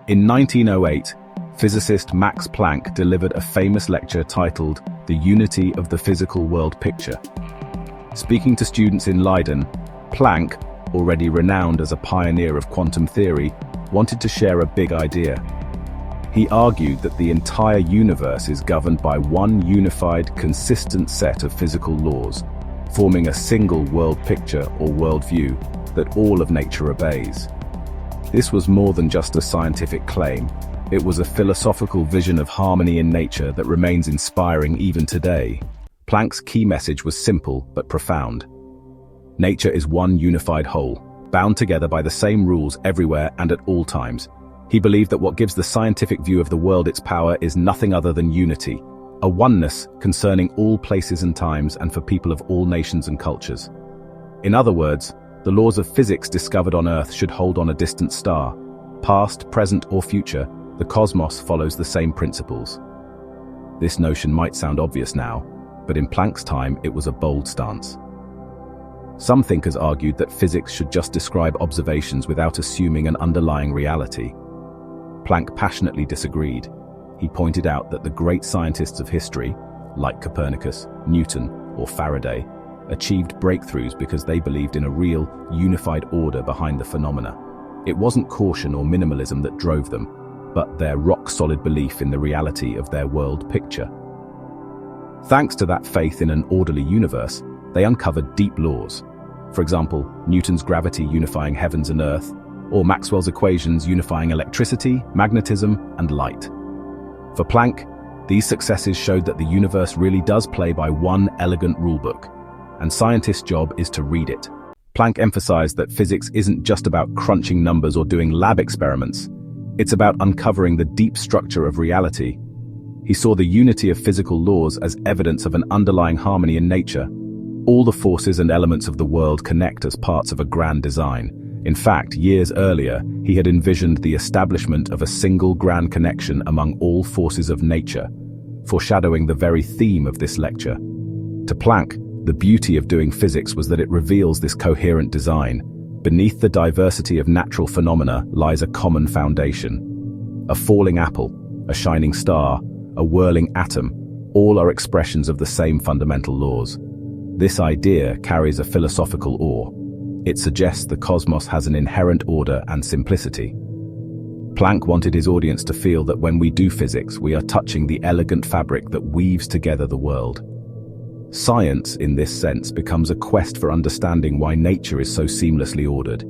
In 1908, physicist Max Planck delivered a famous lecture titled "The Unity of the Physical World Picture." Speaking to students in Leiden, Planck, already renowned as a pioneer of quantum theory, wanted to share a big idea. He argued that the entire universe is governed by one unified, consistent set of physical laws, forming a single world picture or worldview that all of nature obeys. This was more than just a scientific claim. It was a philosophical vision of harmony in nature that remains inspiring even today. Planck's key message was simple but profound. Nature is one unified whole, bound together by the same rules everywhere and at all times. He believed that what gives the scientific view of the world its power is nothing other than unity, a oneness concerning all places and times and for people of all nations and cultures. In other words, the laws of physics discovered on Earth should hold on a distant star. Past, present, or future, the cosmos follows the same principles. This notion might sound obvious now, but in Planck's time it was a bold stance. Some thinkers argued that physics should just describe observations without assuming an underlying reality. Planck passionately disagreed. He pointed out that the great scientists of history, like Copernicus, Newton, or Faraday, achieved breakthroughs because they believed in a real, unified order behind the phenomena. It wasn't caution or minimalism that drove them, but their rock-solid belief in the reality of their world picture. Thanks to that faith in an orderly universe, they uncovered deep laws. For example, Newton's gravity unifying heavens and earth, or Maxwell's equations unifying electricity, magnetism, and light. For Planck, these successes showed that the universe really does play by one elegant rulebook, and scientists' job is to read it. Planck emphasized that physics isn't just about crunching numbers or doing lab experiments. It's about uncovering the deep structure of reality. He saw the unity of physical laws as evidence of an underlying harmony in nature. All the forces and elements of the world connect as parts of a grand design. In fact, years earlier, he had envisioned the establishment of a single grand connection among all forces of nature, foreshadowing the very theme of this lecture. To Planck, the beauty of doing physics was that it reveals this coherent design. Beneath the diversity of natural phenomena lies a common foundation. A falling apple, a shining star, a whirling atom, all are expressions of the same fundamental laws. This idea carries a philosophical awe. It suggests the cosmos has an inherent order and simplicity. Planck wanted his audience to feel that when we do physics, we are touching the elegant fabric that weaves together the world. Science, in this sense, becomes a quest for understanding why nature is so seamlessly ordered.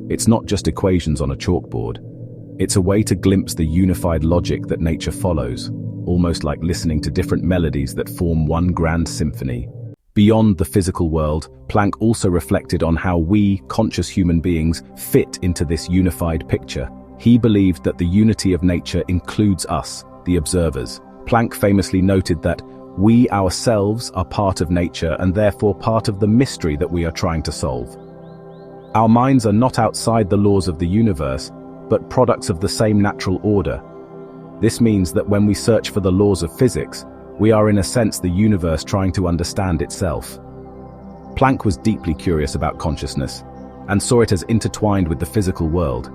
It's not just equations on a chalkboard. It's a way to glimpse the unified logic that nature follows, almost like listening to different melodies that form one grand symphony. Beyond the physical world, Planck also reflected on how we, conscious human beings, fit into this unified picture. He believed that the unity of nature includes us, the observers. Planck famously noted that we ourselves are part of nature and therefore part of the mystery that we are trying to solve. Our minds are not outside the laws of the universe, but products of the same natural order. This means that when we search for the laws of physics, we are in a sense the universe trying to understand itself. Planck was deeply curious about consciousness, and saw it as intertwined with the physical world.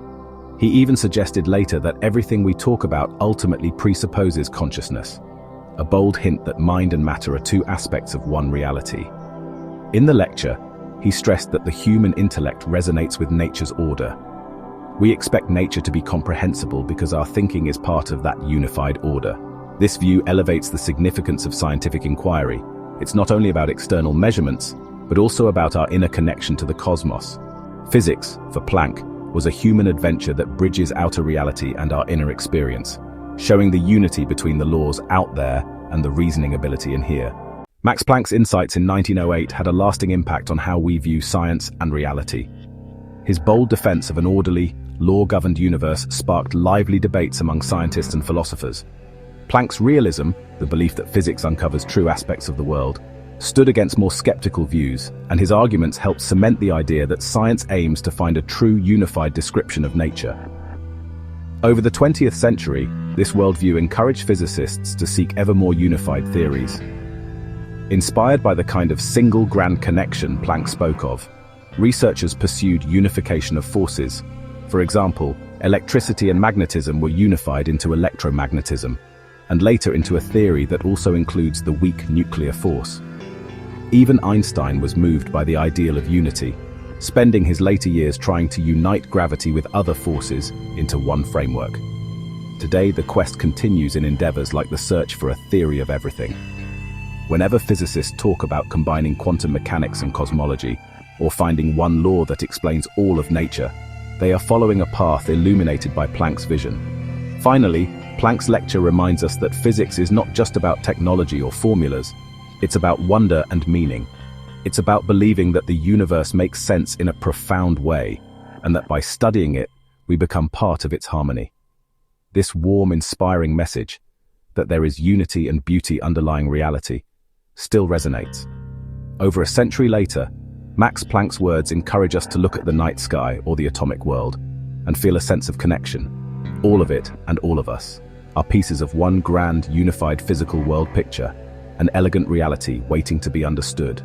He even suggested later that everything we talk about ultimately presupposes consciousness, a bold hint that mind and matter are two aspects of one reality. In the lecture, he stressed that the human intellect resonates with nature's order. We expect nature to be comprehensible because our thinking is part of that unified order. This view elevates the significance of scientific inquiry. It's not only about external measurements, but also about our inner connection to the cosmos. Physics, for Planck, was a human adventure that bridges outer reality and our inner experience, showing the unity between the laws out there and the reasoning ability in here. Max Planck's insights in 1908 had a lasting impact on how we view science and reality. His bold defense of an orderly, law-governed universe sparked lively debates among scientists and philosophers. Planck's realism, the belief that physics uncovers true aspects of the world, stood against more skeptical views, and his arguments helped cement the idea that science aims to find a true unified description of nature. Over the 20th century, this worldview encouraged physicists to seek ever more unified theories. Inspired by the kind of single grand connection Planck spoke of, researchers pursued unification of forces. For example, electricity and magnetism were unified into electromagnetism, and later into a theory that also includes the weak nuclear force. Even Einstein was moved by the ideal of unity, spending his later years trying to unite gravity with other forces into one framework. Today, the quest continues in endeavors like the search for a theory of everything. Whenever physicists talk about combining quantum mechanics and cosmology, or finding one law that explains all of nature, they are following a path illuminated by Planck's vision. Finally, Planck's lecture reminds us that physics is not just about technology or formulas. It's about wonder and meaning. It's about believing that the universe makes sense in a profound way, and that by studying it, we become part of its harmony. This warm, inspiring message, that there is unity and beauty underlying reality, still resonates. Over a century later, Max Planck's words encourage us to look at the night sky or the atomic world and feel a sense of connection. All of it and all of us are pieces of one grand, unified physical world picture, an elegant reality waiting to be understood.